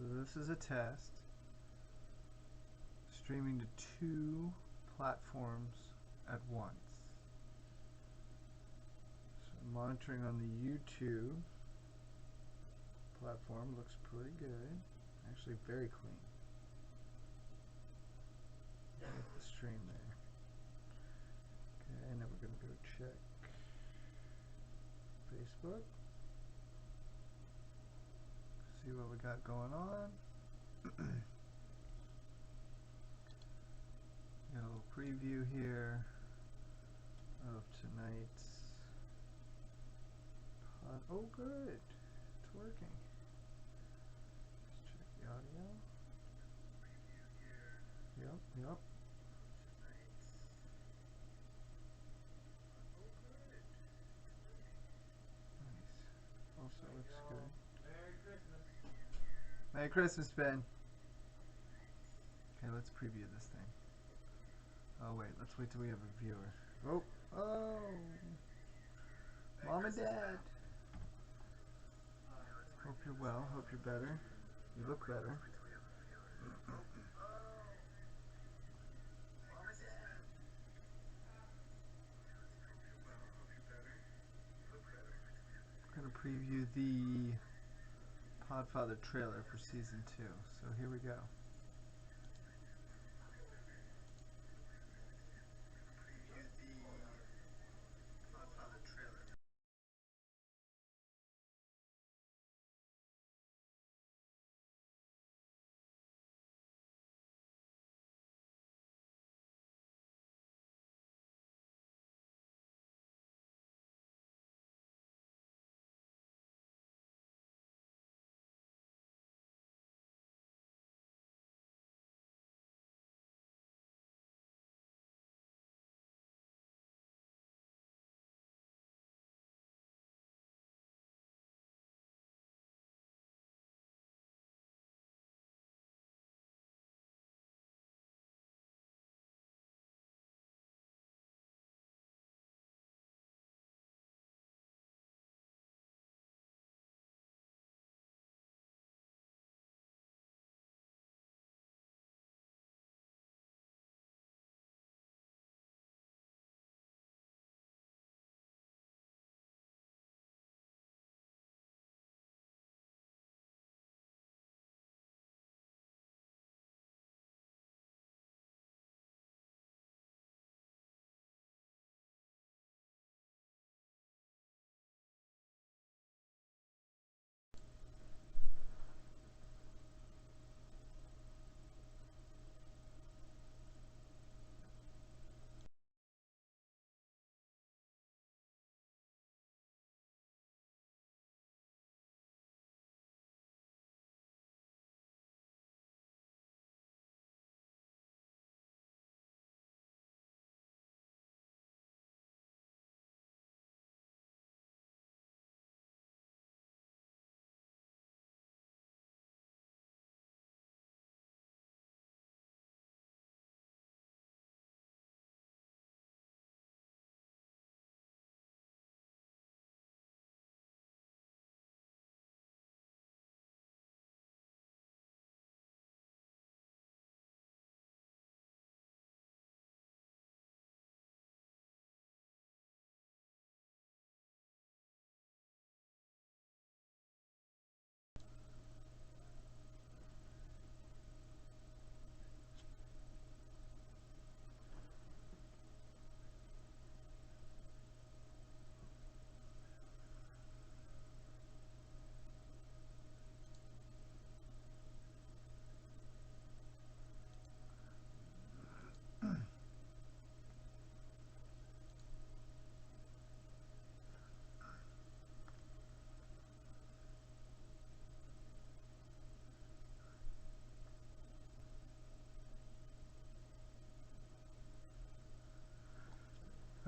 So this is a test. Streaming to 2 platforms at once. So monitoring on the YouTube platform looks pretty good. Actually very clean. With the stream there. Okay, and then we're going to go check Facebook. See what we got going on. Got a little preview here of tonight's pod. Oh, good. It's working. Let's check the audio. Yep. Nice. Also looks good. Merry Christmas. Merry Christmas, Ben. Okay, let's preview this thing. Oh wait, let's wait till we have a viewer. Oh, Mom and Dad. Hope you're well. Hope you're better. You look better. We're gonna preview the Podfather trailer for season 2. So here we go.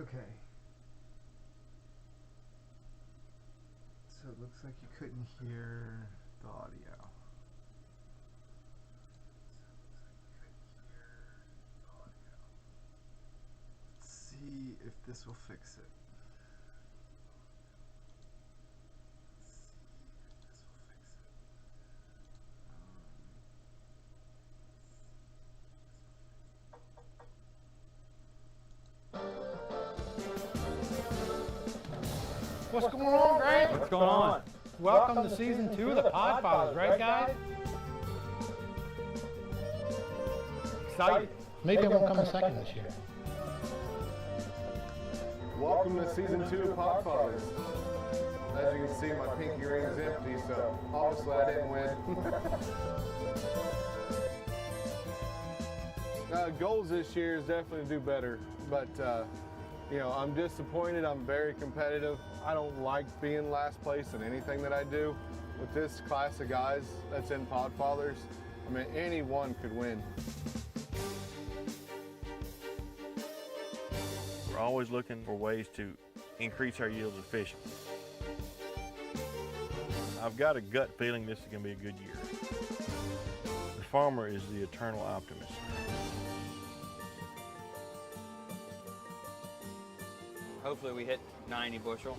Okay. So it looks like you couldn't hear the audio. Let's see if this will fix it. What's going on, Grant? What's going on? Welcome to season 2 of the Podfathers, right guys? Excited. Maybe I won't come in second this year. Welcome to season 2 of Podfathers. As you can see, my pinky ring is empty, so obviously I didn't win. Goals this year is definitely to do better, but you know, I'm disappointed. I'm very competitive. I don't like being last place in anything that I do. With this class of guys that's in Podfathers, I mean, anyone could win. We're always looking for ways to increase our yields of fishing. I've got a gut feeling this is going to be a good year. The farmer is the eternal optimist. Hopefully we hit 90 bushel.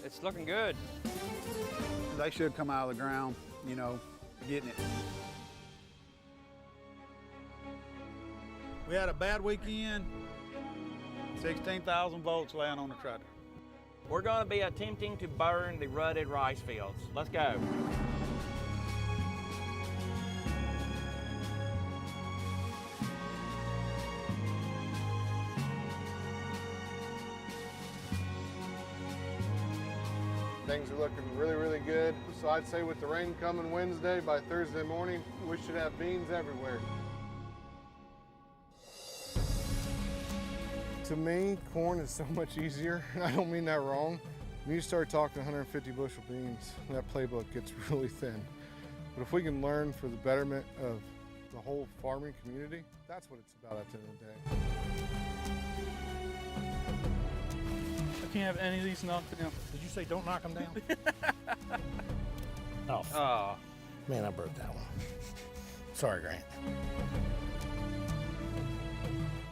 It's looking good. They should come out of the ground, you know, getting it. We had a bad weekend. 16,000 volts laying on the tractor. We're going to be attempting to burn the rutted rice fields. Let's go. Things are looking really, really good. So I'd say with the rain coming Wednesday, by Thursday morning, we should have beans everywhere. To me, corn is so much easier. I don't mean that wrong. When you start talking 150 bushel beans, that playbook gets really thin. But if we can learn for the betterment of the whole farming community, that's what it's about at the end of the day. I can't have any of these knocked down. Did you say don't knock them down? Oh, Oh, man, I broke that one. Sorry, Grant.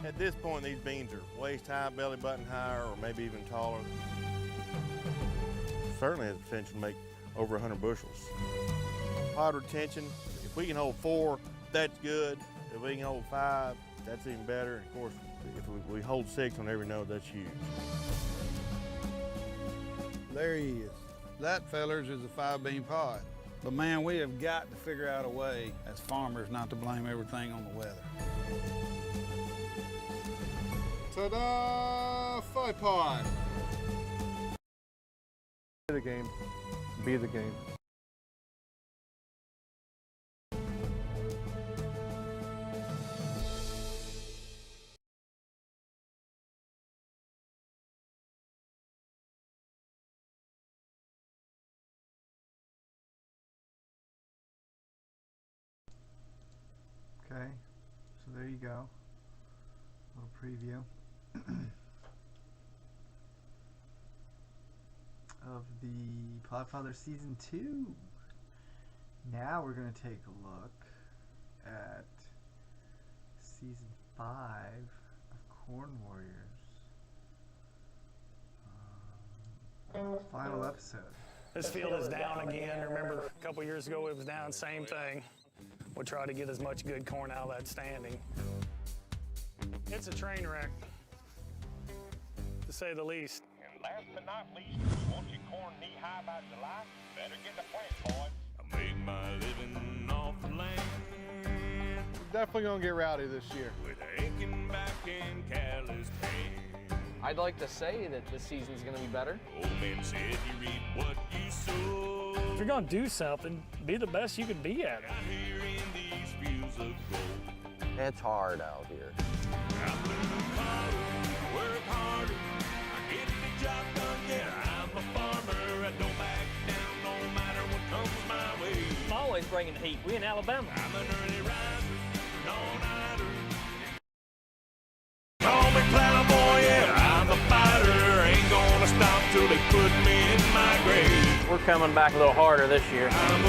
At this point, these beans are waist high, belly button higher, or maybe even taller. Certainly has the potential to make over 100 bushels. Pod retention, if we can hold 4, that's good. If we can hold 5, that's even better. And of course, if we hold 6 on every node, that's huge. There he is. That, fellers, is a 5-bean pod. But man, we have got to figure out a way as farmers not to blame everything on the weather. Ta-da! 5-pod! Be the game. Be the game. Okay, so there you go. A little preview of the Podfather Season 2. Now we're going to take a look at Season 5 of Corn Warriors. Final episode. This field is down again. Remember, a couple years ago it was down, same thing. We'll try to get as much good corn out of that standing. It's a train wreck, to say the least. And last but not least, if you want your corn knee-high by July, better get the plant, boys. I make my living off the land. We're definitely going to get rowdy this year. With aching back and callous hand. I'd like to say that this season's going to be better. Old man said you reap what you sow. If you're going to do something, be the best you can be at it. Out here in these fields of gold. It's hard out here. I work harder, work harder. I get the job done, yeah, I'm a farmer. I don't back down no matter what comes my way. I'm always bringing heat. We in Alabama. I'm an early riser, an all-nighter. Call me plowboy, yeah, I'm a fighter. Ain't gonna stop till they put me in my grave. We're coming back a little harder this year. I'm a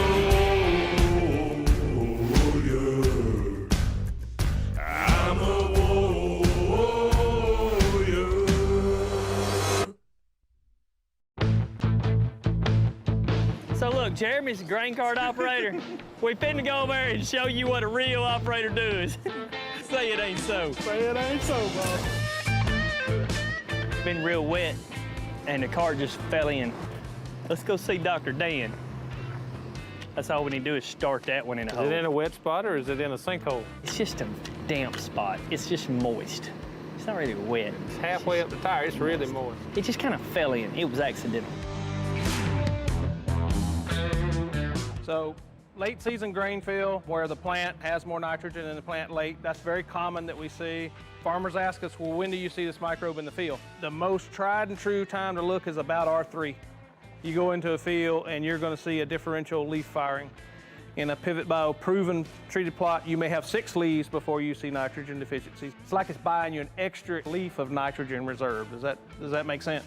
warrior. I'm a warrior. So look, Jeremy's a grain cart operator. We finna go over there and show you what a real operator does. Say it ain't so. Say it ain't so, bro. It's been real wet, and the car just fell in. Let's go see Dr. Dan. That's all we need to do is start that one in a hole. Is it in a wet spot or is it in a sinkhole? It's just a damp spot. It's just moist. It's not really wet. It's halfway up the tire. It's really moist. It just kind of fell in. It was accidental. So, late season grain fill, where the plant has more nitrogen than the plant late, that's very common that we see. Farmers ask us, well, when do you see this microbe in the field? The most tried and true time to look is about R3. You go into a field and you're going to see a differential leaf firing. In a Pivot Bio proven treated plot, you may have 6 leaves before you see nitrogen deficiencies. It's like it's buying you an extra leaf of nitrogen reserve. Does that make sense?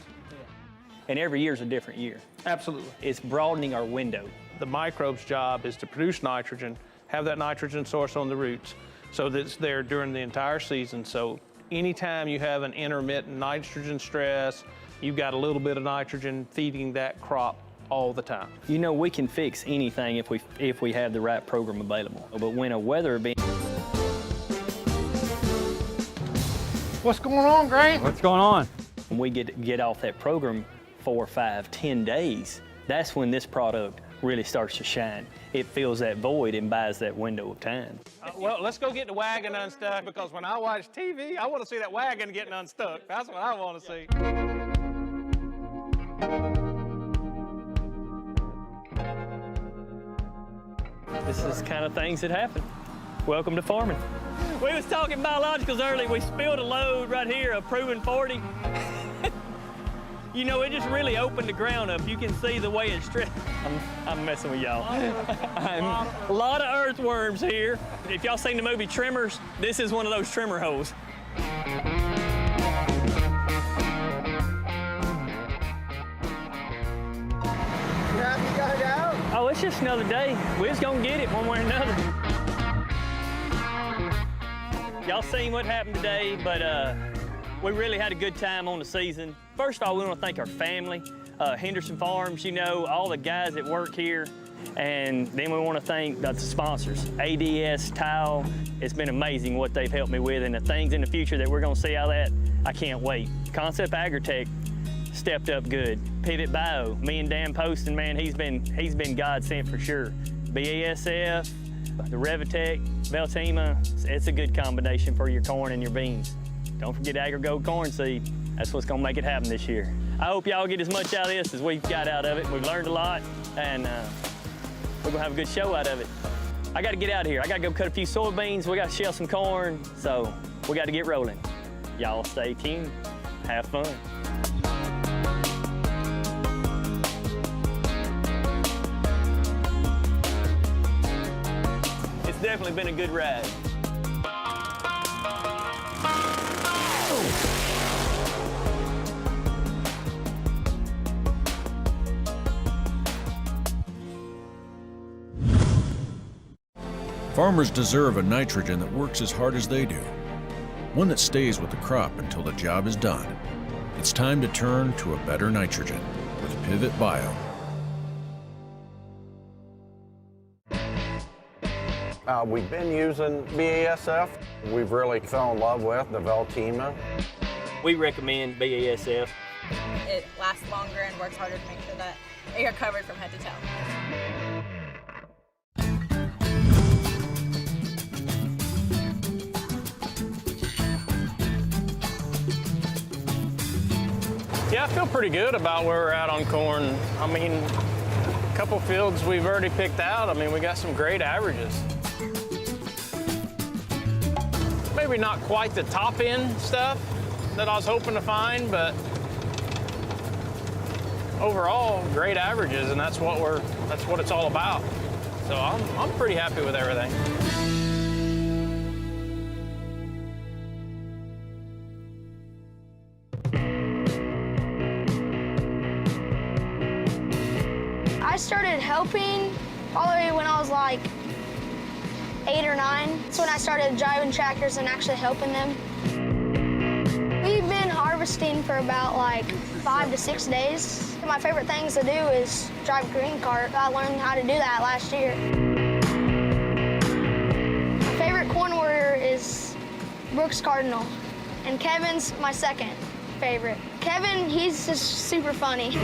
And every year's a different year. Absolutely. It's broadening our window. The microbe's job is to produce nitrogen, have that nitrogen source on the roots, so that it's there during the entire season. So anytime you have an intermittent nitrogen stress, you've got a little bit of nitrogen feeding that crop all the time. You know, we can fix anything if we have the right program available. But when a weather event... What's going on, Grant? What's going on? When we get off that program 4, 5, 10 days, that's when this product really starts to shine. It fills that void and buys that window of time. Well, let's go get the wagon unstuck, because when I watch TV, I want to see that wagon getting unstuck. That's what I want to see. This is kind of things that happen. Welcome to farming. We was talking biologicals earlier. We spilled a load right here, a proven 40. You know, it just really opened the ground up. You can see the way it's stretched. I'm messing with y'all. A lot of earthworms here. If y'all seen the movie Tremors, this is one of those trimmer holes. You happy you got it out? Oh, it's just another day. We're just gonna get it one way or another. Y'all seen what happened today, but we really had a good time on the season. First of all, we want to thank our family, Henderson Farms, you know, all the guys that work here. And then we want to thank the sponsors, ADS, Tile. It's been amazing what they've helped me with, and the things in the future that we're going to see out of that, I can't wait. Concept Agritech stepped up good. Pivot Bio, me and Dan Poston, man, he's been God sent for sure. BASF, the Revitec, Veltima, it's a good combination for your corn and your beans. Don't forget AgriGold corn seed. That's what's gonna make it happen this year. I hope y'all get as much out of this as we've got out of it. We've learned a lot, and we're gonna have a good show out of it. I gotta get out of here. I gotta go cut a few soybeans. We gotta shell some corn, so we gotta get rolling. Y'all stay tuned. Have fun. It's definitely been a good ride. Farmers deserve a nitrogen that works as hard as they do, one that stays with the crop until the job is done. It's time to turn to a better nitrogen with Pivot Bio. We've been using BASF. We've really fell in love with the Veltima. We recommend BASF. It lasts longer and works harder to make sure that you're covered from head to toe. Yeah, I feel pretty good about where we're at on corn. I mean, a couple fields we've already picked out. I mean, we got some great averages. Maybe not quite the top end stuff that I was hoping to find, but overall, great averages, and that's what it's all about. So I'm pretty happy with everything. I started helping probably when I was like 8 or 9. That's when I started driving tractors and actually helping them. We've been harvesting for about like 5 to 6 days. My favorite things to do is drive a green cart. I learned how to do that last year. My favorite corn warrior is Brooks Cardinal, and Kevin's my second favorite. Kevin, he's just super funny.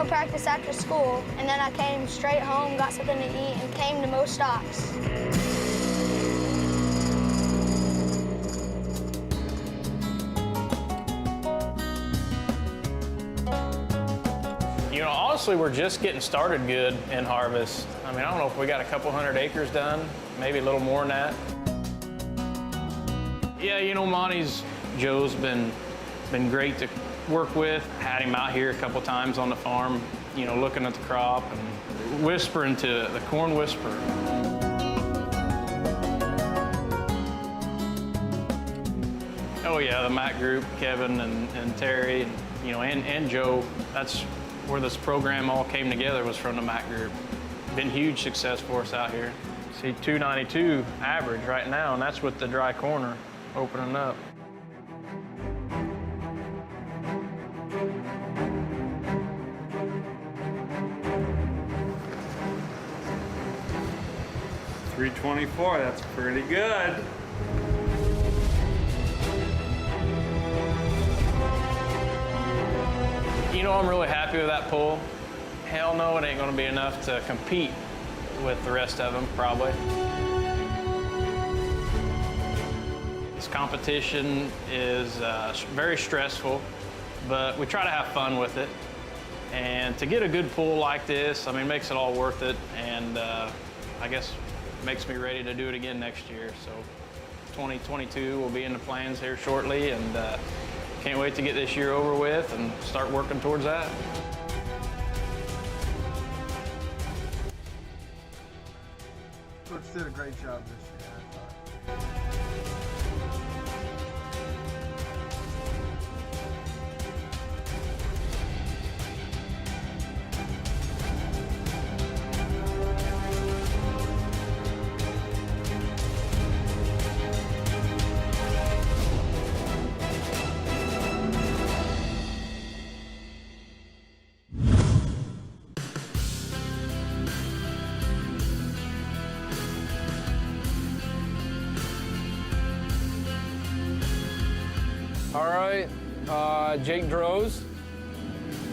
practice after school, and then I came straight home, got something to eat, and came to mow stalks. You know, honestly, we're just getting started good in harvest. I mean, I don't know if we got a couple hundred acres done, maybe a little more than that. Yeah, you know, Joe's been great to work with. Had him out here a couple times on the farm, you know, looking at the crop and whispering to the corn whisperer. Oh yeah, the Mac group, Kevin and Terry, you know, and Joe. That's where this program all came together, was from the Mac group. Been huge success for us out here. See, 292 average right now, and that's with the dry corner opening up. .324, that's pretty good. You know, I'm really happy with that pull. Hell no, it ain't gonna be enough to compete with the rest of them, probably. This competition is very stressful, but we try to have fun with it. And to get a good pull like this, I mean, makes it all worth it. And I guess makes me ready to do it again next year. So 2022 will be in the plans here shortly, and can't wait to get this year over with and start working towards that. Coach did a great job this year, I thought. All right, Jake Droz.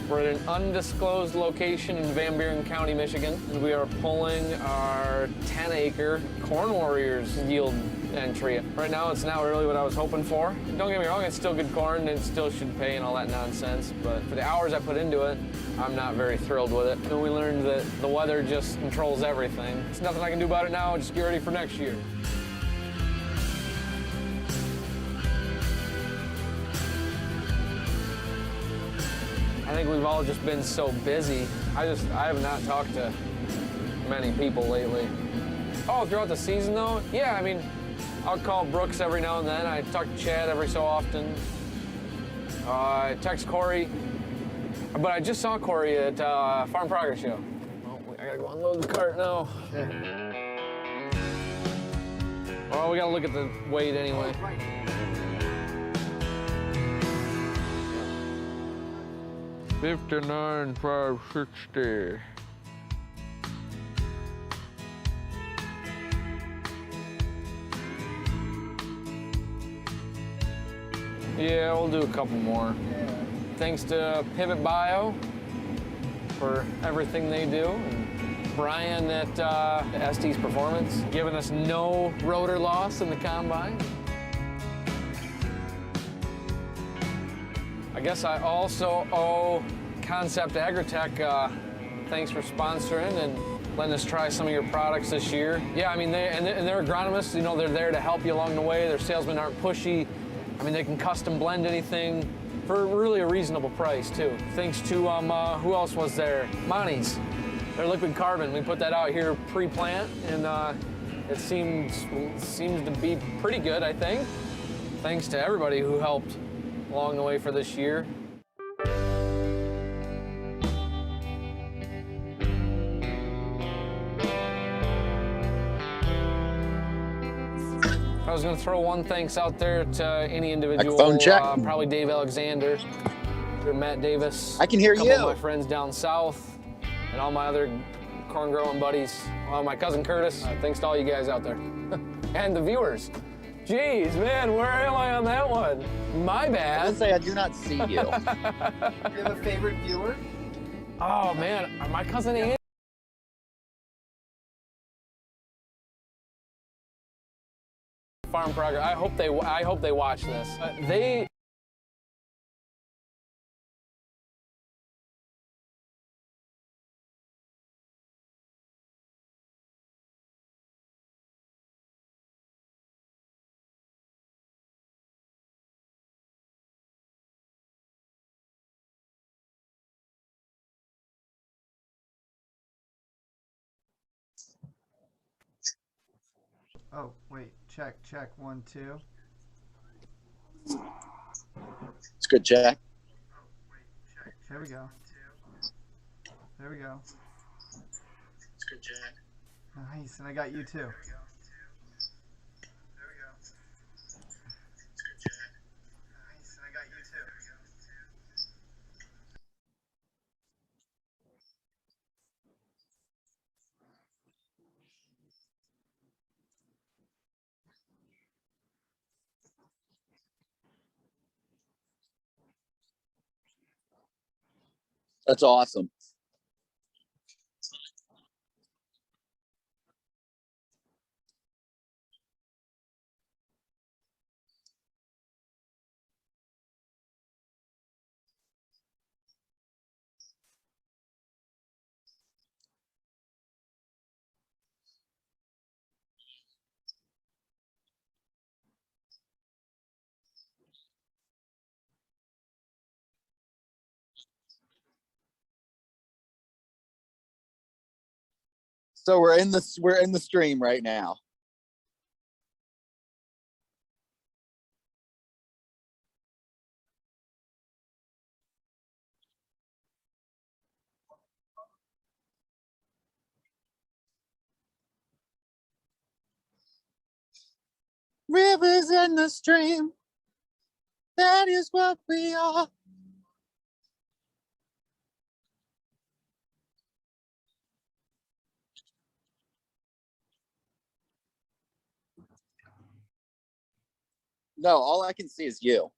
We're at an undisclosed location in Van Buren County, Michigan, and we are pulling our 10-acre Corn Warriors yield entry. Right now, it's not really what I was hoping for. Don't get me wrong, it's still good corn, and it still should pay and all that nonsense, but for the hours I put into it, I'm not very thrilled with it. And we learned that the weather just controls everything. There's nothing I can do about it now, just get ready for next year. I think we've all just been so busy. I have not talked to many people lately. Oh, throughout the season though? Yeah, I mean, I'll call Brooks every now and then. I talk to Chad every so often. I text Corey, but I just saw Corey at Farm Progress Show. Oh, I gotta go unload the cart now. Oh, we gotta look at the weight anyway. 59,560. Yeah, we'll do a couple more. Thanks to Pivot Bio for everything they do. And Brian at Estes Performance, giving us no rotor loss in the combine. I guess I also owe Concept Agritech, thanks for sponsoring and letting us try some of your products this year. Yeah, I mean, they're agronomists, you know, they're there to help you along the way. Their salesmen aren't pushy. I mean, they can custom blend anything for really a reasonable price, too. Thanks to, who else was there? Monty's. They're liquid carbon. We put that out here pre-plant, and it seems to be pretty good, I think. Thanks to everybody who helped along the way for this year. I was going to throw one thanks out there to any individual. Microphone check. Probably Dave Alexander, or Matt Davis. I can hear a couple you. Of my friends down south, and all my other corn growing buddies. My cousin Curtis. Thanks to all you guys out there, and the viewers. Jeez, man, where am I on that one? My bad. I would say I do not see you. Do you have a favorite viewer? Oh man, my cousin Andy. Farm Progress. I hope they watch this. They. Oh, wait. Check. 1, 2. It's good, Jack. There we go. It's good, Jack. Nice, and I got you too. That's awesome. So we're in the stream right now. Rivers in the stream. That is what we are. No, all I can see is you.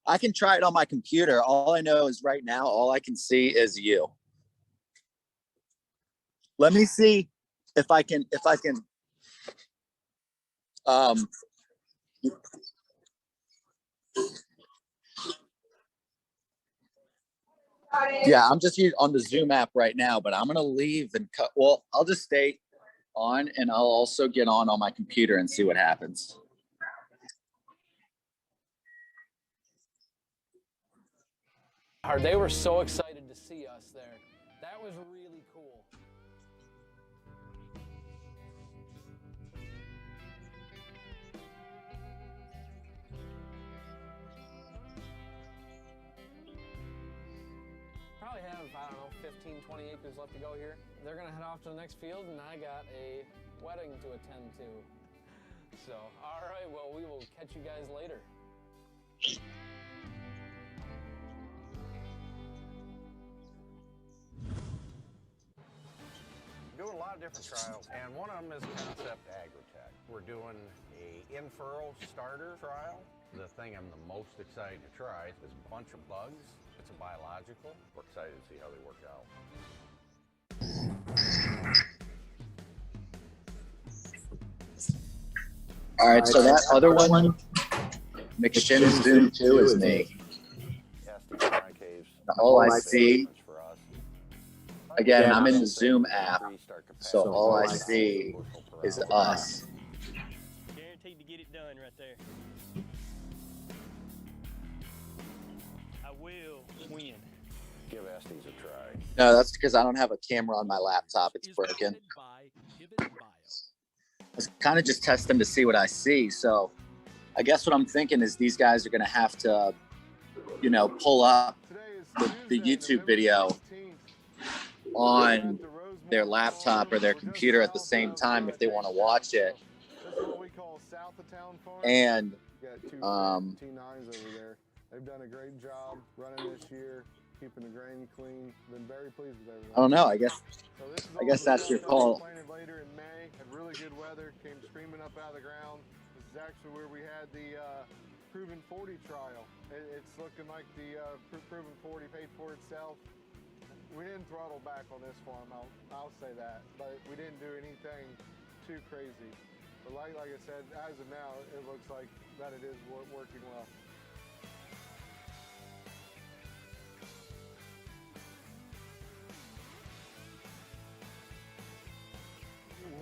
I can try it on my computer. All I know is right now, all I can see is you. Let me see if I can, yeah, I'm just on the Zoom app right now, but I'm going to leave and cut. Well, I'll just stay on and I'll also get on my computer and see what happens. They were so excited to see us there. That was really cool. Probably have, I don't know, 15, 20 acres left to go here. They're gonna head off to the next field and I got a wedding to attend to. So, all right, well, we will catch you guys later. Doing a lot of different trials, and one of them is Concept Agritech. We're doing a in-furrow starter trial. The thing I'm the most excited to try is a bunch of bugs. It's a biological. We're excited to see how they work out. All right, so that other one, McShin Zoom 2 is me. All I see, again, I'm in the Zoom app, so all I see is us. Guaranteed to get it done right there. I will win. Give Estes a try. No, that's because I don't have a camera on my laptop. It's broken. I was kind of just testing to see what I see. So I guess what I'm thinking is these guys are going to have to, you know, pull up the YouTube video on their laptop or their computer at the same time if they want to watch it. And T9s over there. They've done a great job running this year. keeping the grain clean. Been very pleased with everything. I don't know. I guess So this is I guess all the that's your stuff that we call. planted later in May. Had really good weather. Came screaming up out of the ground. This is actually where we had the Proven 40 trial. It's looking like the Proven 40 paid for itself. We didn't throttle back on this farm. I'll say that, but we didn't do anything too crazy. But like I said, as of now, it looks like that it is working well.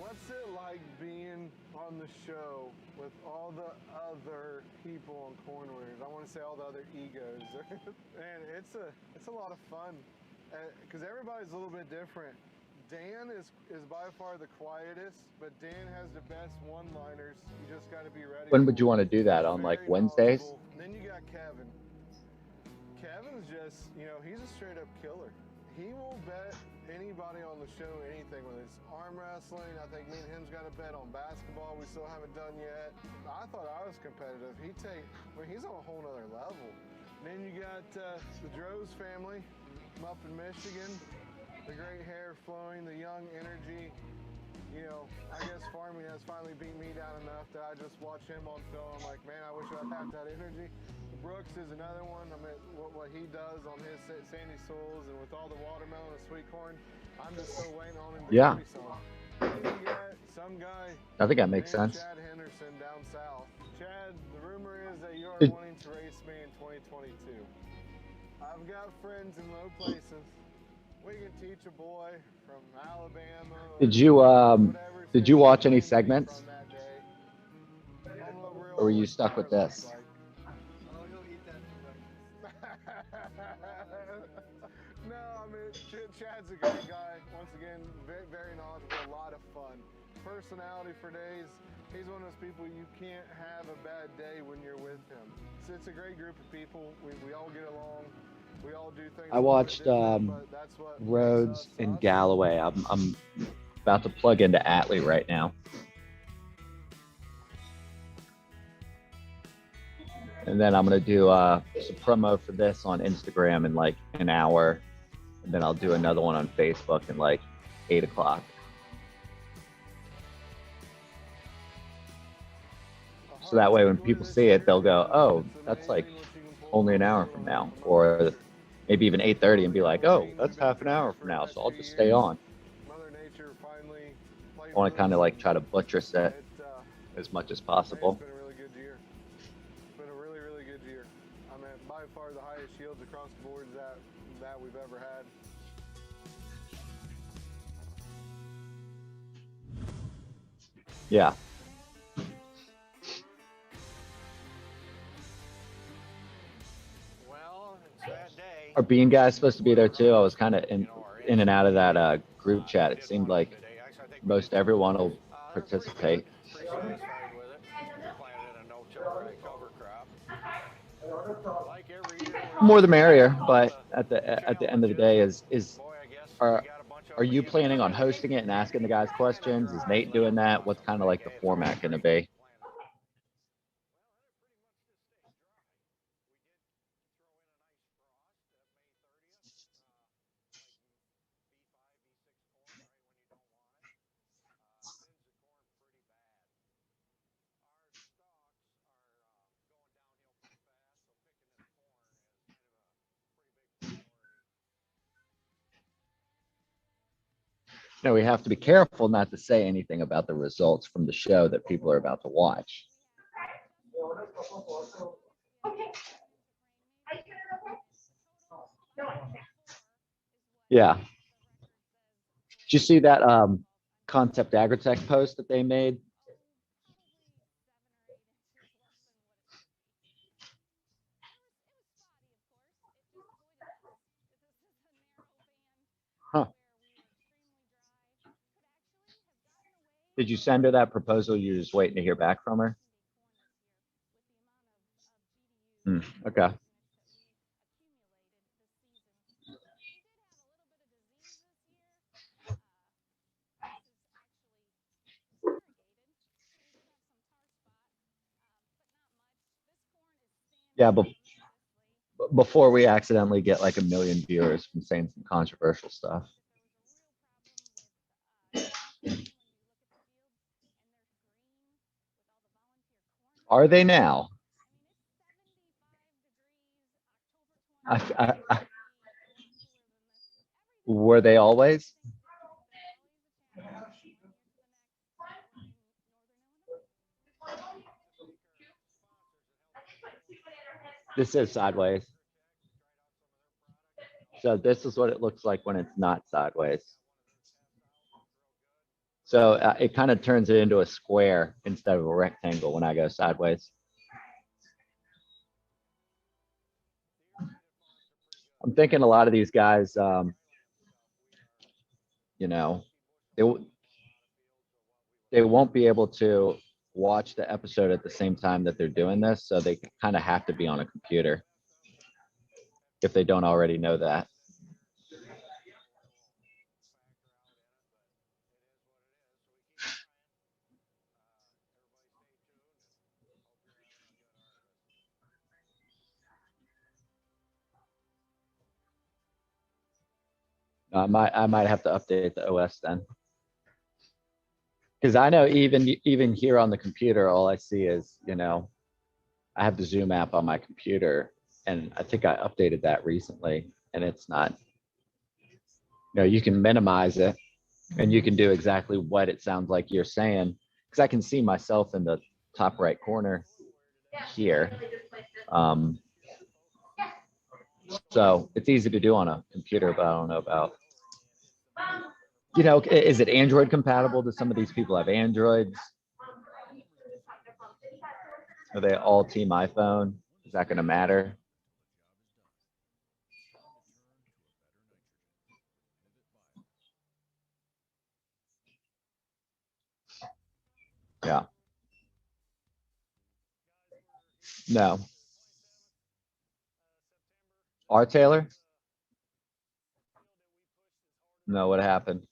What's it like being on the show with all the other people on Corn Warriors? I want to say all the other egos. And it's a lot of fun because everybody's a little bit different. Dan is by far the quietest, but Dan has the best one-liners. You just got to be ready. When would you want to do that? On like Wednesdays? Then you got Kevin. Kevin's just, he's a straight-up killer. He will bet anybody on the show anything, whether it's arm wrestling. I think me and him's got a bet on basketball we still haven't done yet. I thought I was competitive. He's on a whole nother level. Then you got the Droz family from up in Michigan. The great hair flowing, the young energy. I guess farming has finally beat me down enough that I just watch him on film. I'm like, man, I wish I had that energy. Brooks is another one. I mean, what he does on his sandy soils and with all the watermelon and sweet corn, I'm just still waiting on him to give me some. Then you got some guy. I think that makes sense. Chad Henderson down south. Chad, the rumor is that you are wanting to race me in 2022. I've got friends in low places. We can teach a boy from Alabama. Did you watch any segments? Or were you stuck with this? No, I mean, Chad's a great guy. Once again, very, very knowledgeable, a lot of fun. Personality for days. He's one of those people you can't have a bad day when you're with him. So it's a great group of people. We all get along. We all do things. I watched Rhodes and Galloway. I'm about to plug into Atlee right now. And then I'm going to do some promo for this on Instagram in like an hour. And then I'll do another one on Facebook in like 8 o'clock. So that way when people see it, they'll go, oh, that's like only an hour from now. Or maybe even 8:30 and be like, oh, that's half an hour from now. So I'll just stay on. I want to kind of like try to buttress it as much as possible. By far the highest yields across the board that we've ever had. Yeah. Well, it's that day. Are Bean guys supposed to be there too? I was kind of in and out of that group chat. It seemed like most everyone will participate. More the merrier, but at the end of the day, are you planning on hosting it and asking the guys questions? Is Nate doing that? What's kind of like the format going to be? No, we have to be careful not to say anything about the results from the show that people are about to watch. Yeah. Did you see that Concept Agritech post that they made? Huh. Did you send her that proposal? You're just waiting to hear back from her? Okay. Yeah, but before we accidentally get like 1 million viewers from saying some controversial stuff. Are they now? Were they always? This is sideways. So this is what it looks like when it's not sideways. So it kind of turns it into a square instead of a rectangle when I go sideways. I'm thinking a lot of these guys, you know, they won't be able to watch the episode at the same time that they're doing this, so they kind of have to be on a computer if they don't already know that. I might have to update the OS then, because I know even here on the computer, all I see is, you know, I have the Zoom app on my computer, and I think I updated that recently, and it's not, you know, you can minimize it and you can do exactly what it sounds like you're saying, because I can see myself in the top right corner here. So it's easy to do on a computer, but I don't know about, you know, is it Android compatible? Do some of these people have Androids? Are they all team iPhone? Is that going to matter? Yeah. No. R. Taylor? No, what happened?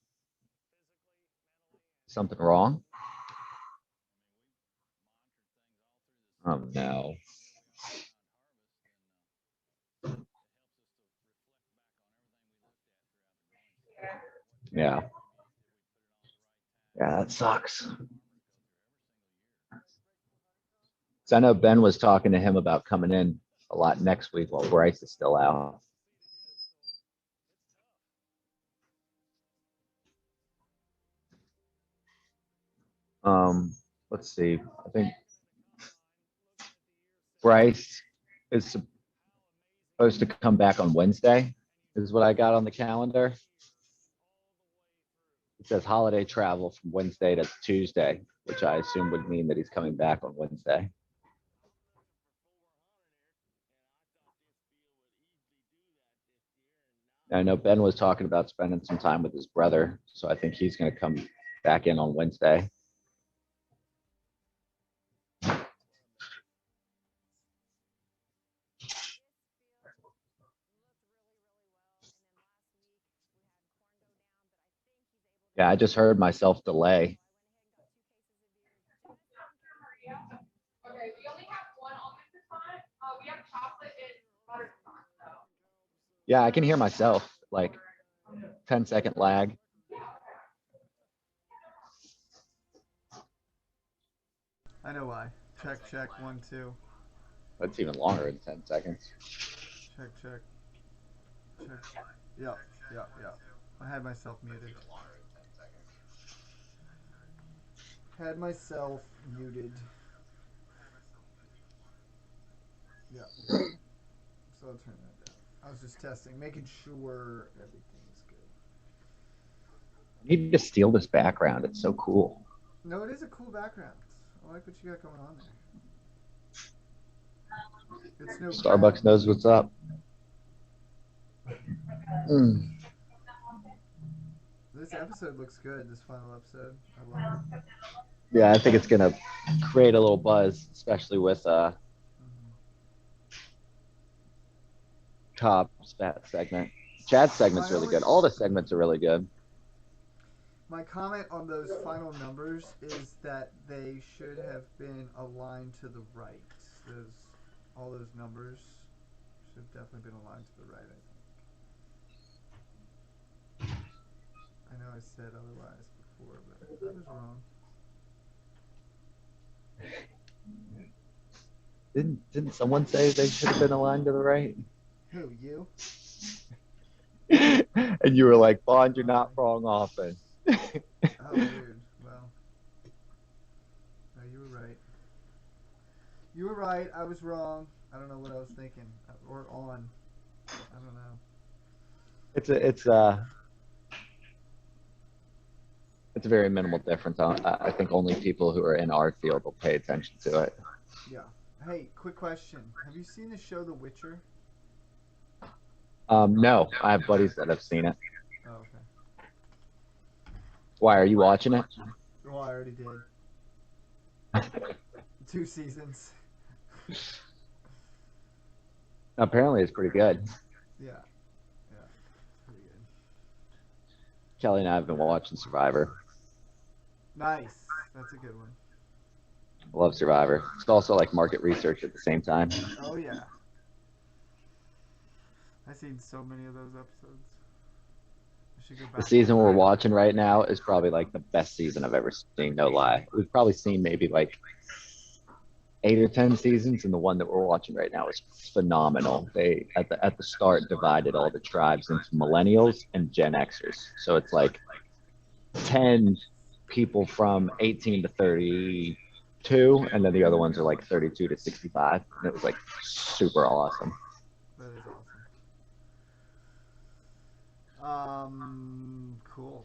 Something wrong? Oh, no. Yeah. Yeah, that sucks. So I know Ben was talking to him about coming in a lot next week while Bryce is still out. Let's see. I think Bryce is supposed to come back on Wednesday, is what I got on the calendar. It says holiday travel from Wednesday to Tuesday, which I assume would mean that he's coming back on Wednesday. I know Ben was talking about spending some time with his brother, so I think he's going to come back in on Wednesday. Yeah, I just heard myself delay. Yeah, I can hear myself, like 10-second lag. I know why. Check, check, 1, 2. That's even longer than 10 seconds. Check, check. Check. Yep, yep, yep. I had myself muted. Had myself muted. Yeah. So I'll turn that down. I was just testing, making sure everything's good. I need to steal this background. It's so cool. No, it is a cool background. I like what you got going on there. It's no Starbucks crap. knows what's up. This episode looks good, this final episode. I love it. Yeah, I think it's going to create a little buzz, especially with Cobb's segment. Chad's segment's really good. All the segments are really good. My comment on those final numbers is that they should have been aligned to the right. All those numbers should have definitely been aligned to the right, I think. I know I said otherwise before, but I was wrong. Didn't someone say they should have been aligned to the right? Who, you? And you were like, Bond, you're not wrong often. Oh, weird. Well, no, you were right. You were right. I was wrong. I don't know what I was thinking. Or on. I don't know. It's a very minimal difference. I think only people who are in our field will pay attention to it. Yeah. Hey, quick question. Have you seen the show The Witcher? No, I have buddies that have seen it. Oh, okay. Why, are you watching it? Well, I already did. 2 seasons. Apparently it's pretty good. Yeah. Yeah. Pretty good. Kelly and I have been watching Survivor. Nice. That's a good one. I love Survivor. It's also like market research at the same time. Oh, yeah. I've seen so many of those episodes. I should go back. The season we're watching right now is probably like the best season I've ever seen, no lie. We've probably seen maybe like 8 or 10 seasons, and the one that we're watching right now is phenomenal. They at the start divided all the tribes into millennials and Gen Xers. So it's like 10 people from 18 to 32, and then the other ones are like 32 to 65. And it was like super awesome. That is cool.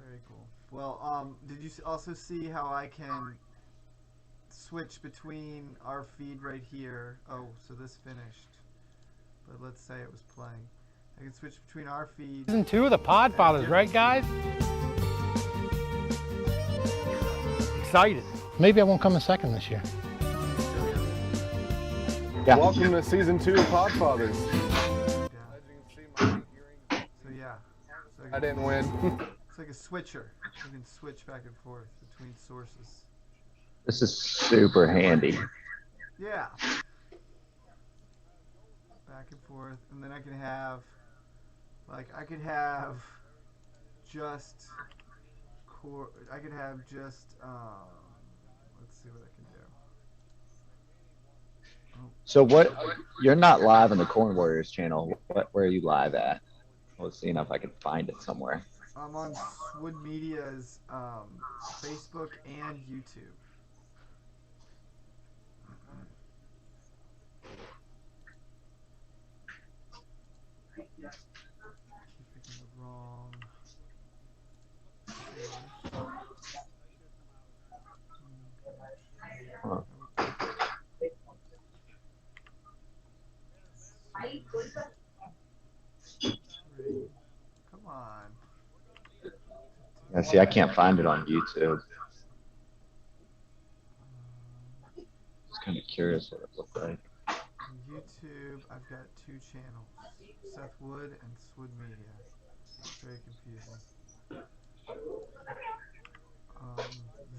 Very cool. Well, did you also see how I can switch between our feed right here? Oh, so this finished. But let's say it was playing. I can switch between our feed. Season 2 of the Podfathers, right, guys? Excited. Maybe I won't come in second this year. Yeah. Welcome to season 2 of Podfathers. So yeah. So I didn't win. It's like a switcher. You can switch back and forth between sources. This is super handy. Yeah. Back and forth, and then I can have, like, I could have just let's see what I can do. So what? You're not live on the Corn Warriors channel. Where are you live at? Let's see if I can find it somewhere. I'm on Swood Media's Facebook and YouTube. Keep picking the wrong. Huh. Come on. Yeah, see, I can't find it on YouTube. Just kind of curious what it looked like. On YouTube, I've got 2 channels, Seth Wood and Swood Media. It's very confusing.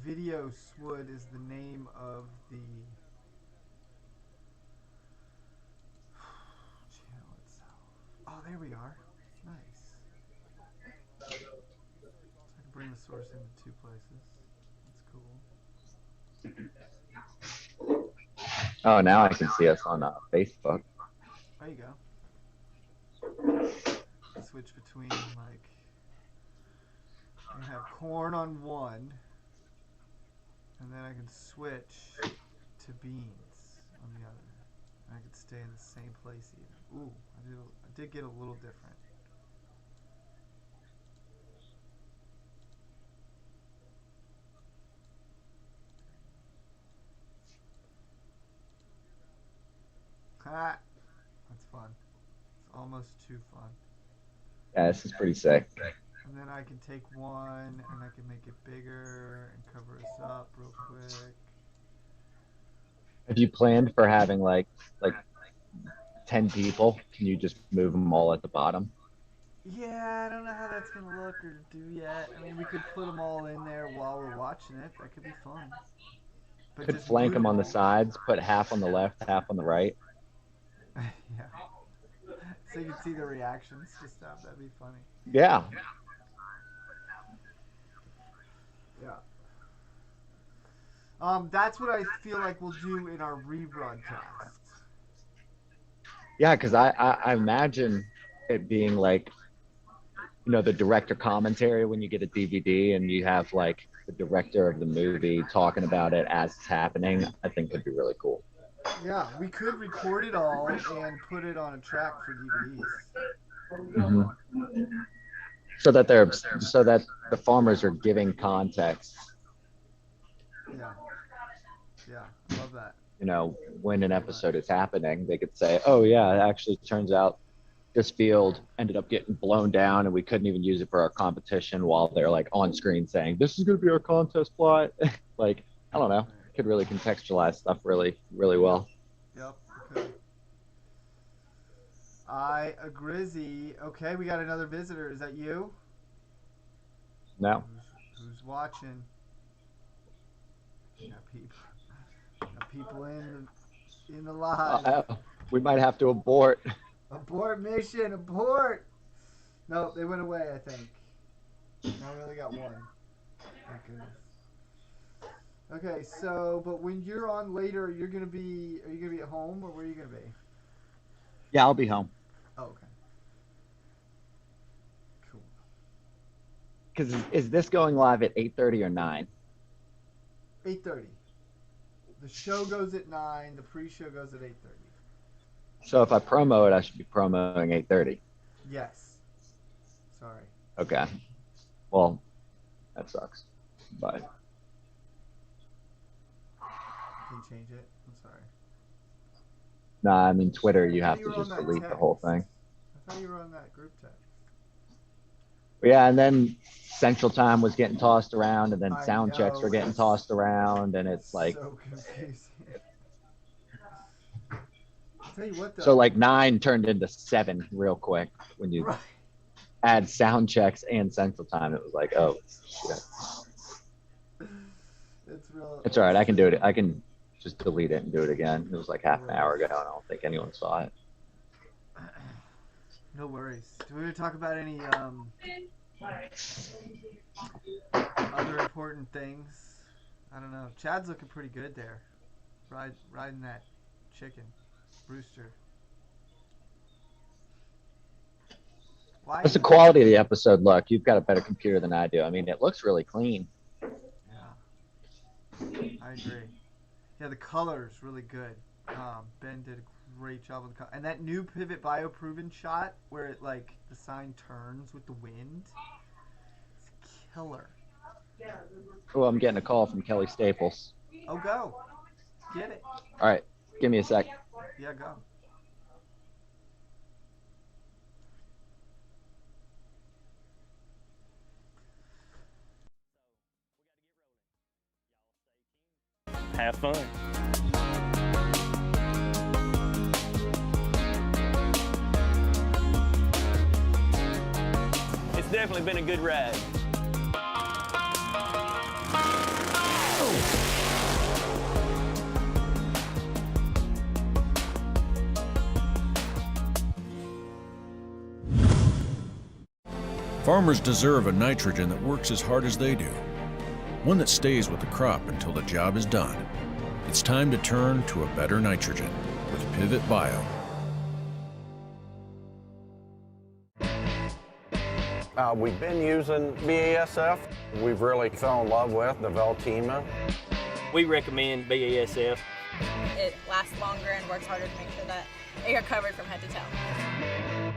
Video Swood is the name of the channel itself. Oh, there we are. Nice. So I can bring the source into 2 places. That's cool. Oh, now I can see us on Facebook. There you go. Switch between, like, I have corn on one, and then I can switch to beans on the other. And I could stay in the same place even. Ooh, I did get a little different. Ha! That's fun. It's almost too fun. Yeah, this is pretty sick. And then I can take one and I can make it bigger and cover us up real quick. Have you planned for having like 10 people? Can you just move them all at the bottom? Yeah, I don't know how that's going to look or do yet. I mean, we could put them all in there while we're watching it. That could be fun. But Could just flank move them on the all. sides, put half on the left, half on the right. Yeah. So you can see the reactions to stuff. That'd be funny. Yeah. Yeah. That's what I feel like we'll do in our rebroadcast. Yeah, because I imagine it being like, you know, the director commentary when you get a DVD and you have like the director of the movie talking about it as it's happening. I think could be really cool. Yeah, we could record it all and put it on a track for DVDs. Mm-hmm. So that the farmers are giving context. Yeah. Yeah, I love that. You know, when an episode is happening, they could say, "Oh yeah, it actually turns out this field ended up getting blown down, and we couldn't even use it for our competition." While they're like on screen saying, "This is going to be our contest plot." Like, I don't know, could really contextualize stuff really, really well. Yep. Okay. I agree. Okay, we got another visitor. Is that you? No. Who's watching? Got people in the live. We might have to abort. Abort mission, abort. No, they went away, I think. Now we only got one. Thank goodness. Okay, so, but when you're on later, are you gonna be at home, or where are you gonna be? Yeah, I'll be home. Oh, okay. Cool. Because is this going live at 8:30 or 9? 8:30. The show goes at 9. The pre-show goes at 8:30. So if I promo it, I should be promoting 8:30. Yes. Sorry. Okay. Well, that sucks. But Can you change it? I'm sorry. nah, I mean Twitter, you have You to were on just that delete the text. whole thing. I thought you were on that group text. Yeah, and then Central Time was getting tossed around, and then I sound checks know, were getting it's tossed around, and it's like So confusing. I'll tell you what, though. so like 9 turned into 7 real quick when you Right. add sound checks and Central Time. It was like, oh shit. It's real. It's all right. I can do it. I can just delete it and do it again. It was like half an hour ago, and I don't think anyone saw it. No worries. Do we want to talk about any other important things? I don't know. Chad's looking pretty good there, riding that chicken, Brewster. Why? What's the quality of the episode look? You've got a better computer than I do. I mean, it looks really clean. I agree. Yeah, the color's really good. Ben did a great job with the color. And that new Pivot Bio Proven shot where it like the sign turns with the wind. It's killer. Oh, I'm getting a call from Kelly Staples. Oh, go. Get it. All right, give me a sec. Yeah, go. Have fun. It's definitely been a good ride. Farmers deserve a nitrogen that works as hard as they do, one that stays with the crop until the job is done. It's time to turn to a better nitrogen with Pivot Bio. We've been using BASF. We've really fell in love with the Veltima. We recommend BASF. It lasts longer and works harder to make sure that you're covered from head to toe.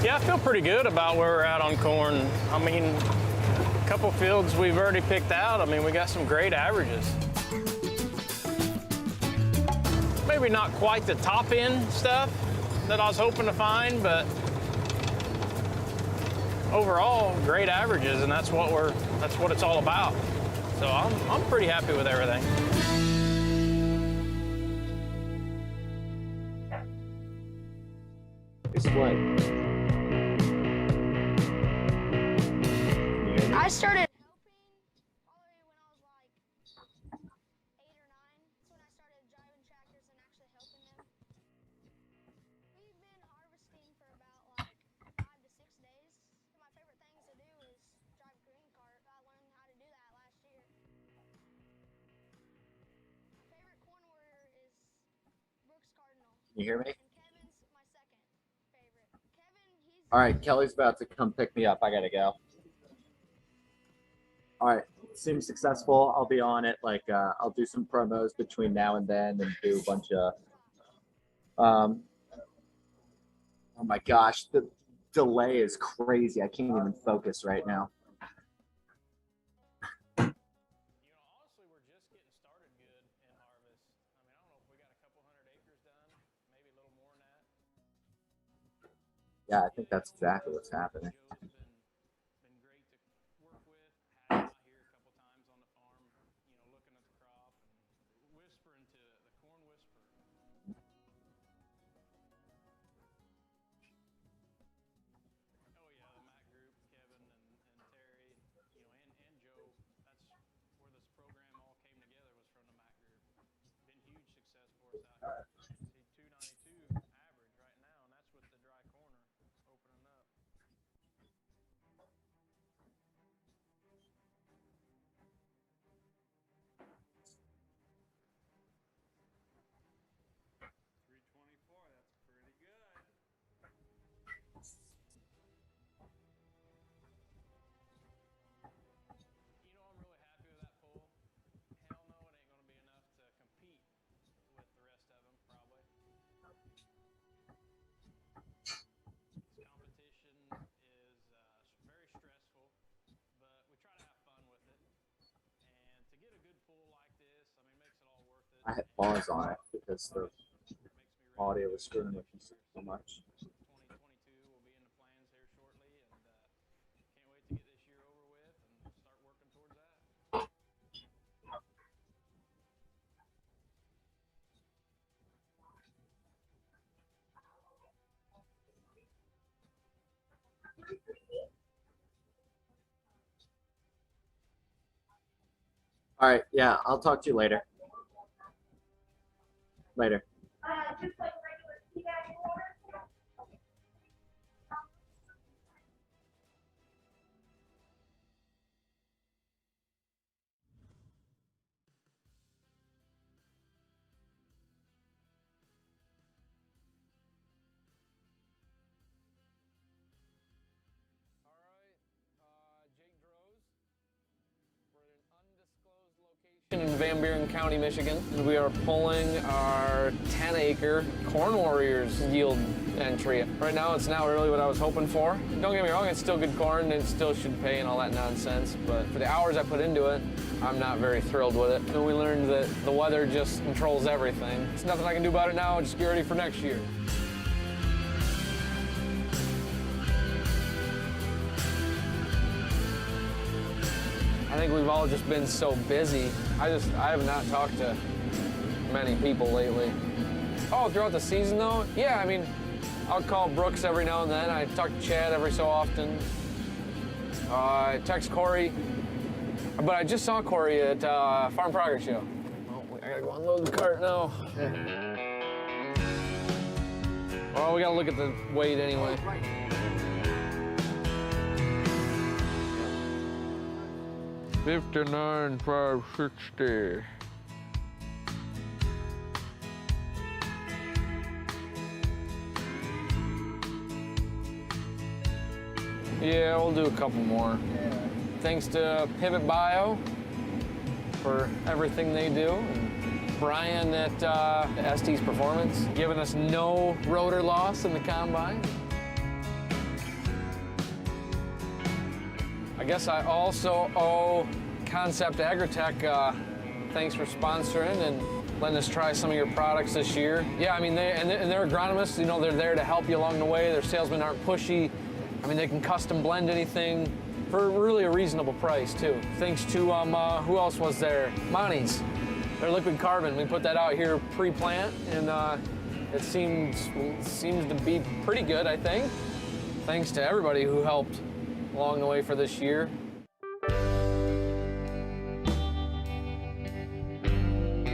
Yeah, I feel pretty good about where we're at on corn. I mean, a couple fields we've already picked out. I mean, we got some great averages. Maybe not quite the top end stuff that I was hoping to find, but overall, great averages, and that's what it's all about. So I'm pretty happy with everything. Explain. I started helping probably when I was like 8 or 9. That's when I started driving tractors and actually helping them. We've been harvesting for about like 5 to 6 days. My favorite things to do is drive a green cart. I learned how to do that last year. My favorite corn warrior is Brooks Cardinal. Can you hear me? And Kevin's my second favorite. Kevin, he's... All right, Kelly's about to come pick me up. I gotta go. All right, seems successful. I'll be on it. Like, I'll do some promos between now and then and do a bunch of, oh my gosh, the delay is crazy. I can't even focus right now. Honestly, we're just getting started good in harvest. I mean, I don't know if we got a couple hundred acres done, maybe a little more than that. Yeah, I think that's exactly what's happening. I had pause on it because the audio was screwing with me so much. All right, yeah, I'll talk to you later. Later. In Van Buren County, Michigan. And we are pulling our 10-acre Corn Warriors yield entry. Right now, it's not really what I was hoping for. Don't get me wrong, it's still good corn, and it still should pay and all that nonsense, but for the hours I put into it, I'm not very thrilled with it. And we learned that the weather just controls everything. There's nothing I can do about it now, just get ready for next year. I think we've all just been so busy. I have not talked to many people lately. Oh, throughout the season though? Yeah, I mean, I'll call Brooks every now and then. I talk to Chad every so often. I text Corey, but I just saw Corey at Farm Progress Show. Oh, I gotta go unload the cart now. Well, we gotta look at the weight anyway. 59,560. Yeah, we'll do a couple more. Thanks to Pivot Bio for everything they do. And Brian at Estes Performance, giving us no rotor loss in the combine. I guess I also owe Concept Agritech thanks for sponsoring and letting us try some of your products this year. Yeah, I mean, they're agronomists, you know, they're there to help you along the way. Their salesmen aren't pushy. I mean, they can custom blend anything for really a reasonable price, too. Thanks to, who else was there? Monty's. Their liquid carbon. We put that out here pre-plant, and it seems to be pretty good, I think. Thanks to everybody who helped along the way for this year.